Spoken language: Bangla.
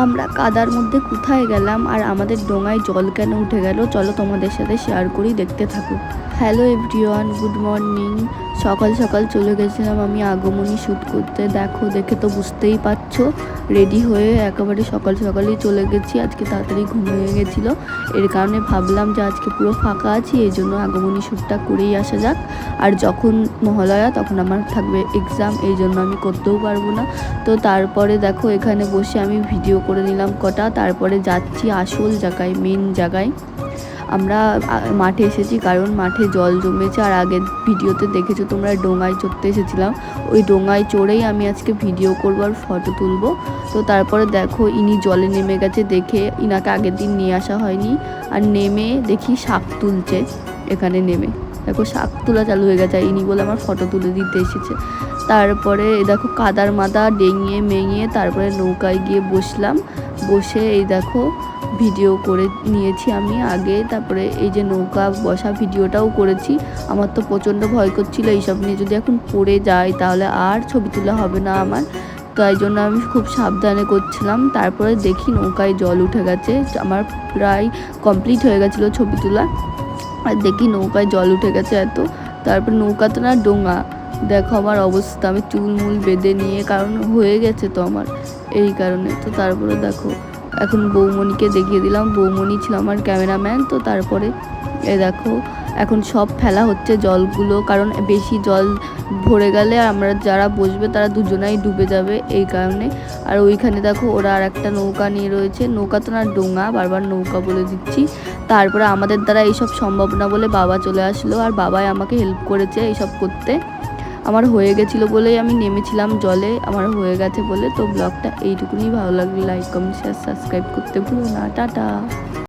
আমরা কাদার মধ্যে কোথায় গেলাম আর আমাদের ডোঙায় জল কেন উঠে গেল, চলো তোমাদের সাথে শেয়ার করি, দেখতে থাকো। Hello everyone, good morning. সকাল সকাল চলে গেছিলাম আমি আগমনী শ্যুট করতে। দেখে তো বুঝতেই পারছো, রেডি হয়ে একেবারে সকাল সকালেই চলে গেছি। আজকে তাড়াতাড়ি ঘুম হয়ে গেছিলো, এর কারণে ভাবলাম যে আজকে পুরো ফাঁকা আছি, এই জন্য আগমনী শ্যুটটা করেই আসা যাক। আর যখন মহালয়া তখন আমার থাকবে এক্সাম, এই জন্য আমি করতেও পারবো না। তো তারপরে দেখো এখানে বসে আমি ভিডিও করে নিলাম কটা, তারপরে যাচ্ছি আসল জায়গায়, মেন জায়গায়। আমরা মাঠে এসেছি কারণ মাঠে জল জমেছে, আর আগের ভিডিওতে দেখেছো তোমরা ডোঙায় চড়তে এসেছিলাম, ওই ডোঙায় চড়েই আমি আজকে ভিডিও করবো আর ফটো তুলবো। তো তারপরে দেখো ইনি জলে নেমে গেছে, দেখে ইনাকে আগের দিন নিয়ে আসা হয়নি, আর নেমে দেখি শাক তুলছে। এখানে নেমে দেখো শাক তোলা চালু হয়ে গেছে, ইনি বলে আমার ফটো তুলে দিতে এসেছে। তারপরে দেখো কাদার মাদা ডেঙিয়ে মেঙিয়ে তারপরে নৌকায় গিয়ে বসলাম। বসে এই দেখো ভিডিও করে নিয়েছি আমি আগে, তারপরে এই যে নৌকা বসা ভিডিওটাও করেছি। আমার তো প্রচণ্ড ভয় করছিল এইসব নিয়ে যদি এখন পড়ে যায় তাহলে আর ছবি তোলা হবে না আমার, তাই জন্য আমি খুব সাবধানে করছিলাম। তারপরে দেখি নৌকায় জল উঠে গেছে, আমার প্রায় কমপ্লিট হয়ে গেছিলো ছবি তোলা, আর দেখি নৌকায় জল উঠে গেছে এত। তারপর নৌকা তো না ডোঙা, দেখো আমার অবস্থা, আমি চুলমুল বেঁধে নিয়ে, কারণ হয়ে গেছে তো আমার, এই কারণে। তো তারপরে দেখো এখন বৌমণিকে দেখিয়ে দিলাম, বৌমণি ছিল আমার ক্যামেরাম্যান। তো তারপরে দেখো এখন সব ফেলা হচ্ছে জলগুলো, কারণ বেশি জল ভরে গেলে আমরা যারা বসবে তারা দুজনাই ডুবে যাবে, এই কারণে। আর ওইখানে দেখো ওরা আর একটা নৌকা নিয়ে রয়েছে, নৌকা তো না ডোঙা, বারবার নৌকা বলে দিচ্ছি। তারপরে আমাদের দ্বারা এইসব সম্ভব না বলে বাবা চলে আসলো, আর বাবাই আমাকে হেল্প করেছে এইসব করতে। আমার হয়ে গেছিলো বলেই আমি নেমেছিলাম জলে, আমার হয়ে গেছে বলে। তো ব্লগটা এইটুকুনি, ভালো লাগলে লাইক কমেন্ট শেয়ার সাবস্ক্রাইব করতে ভুলো না। টাটা।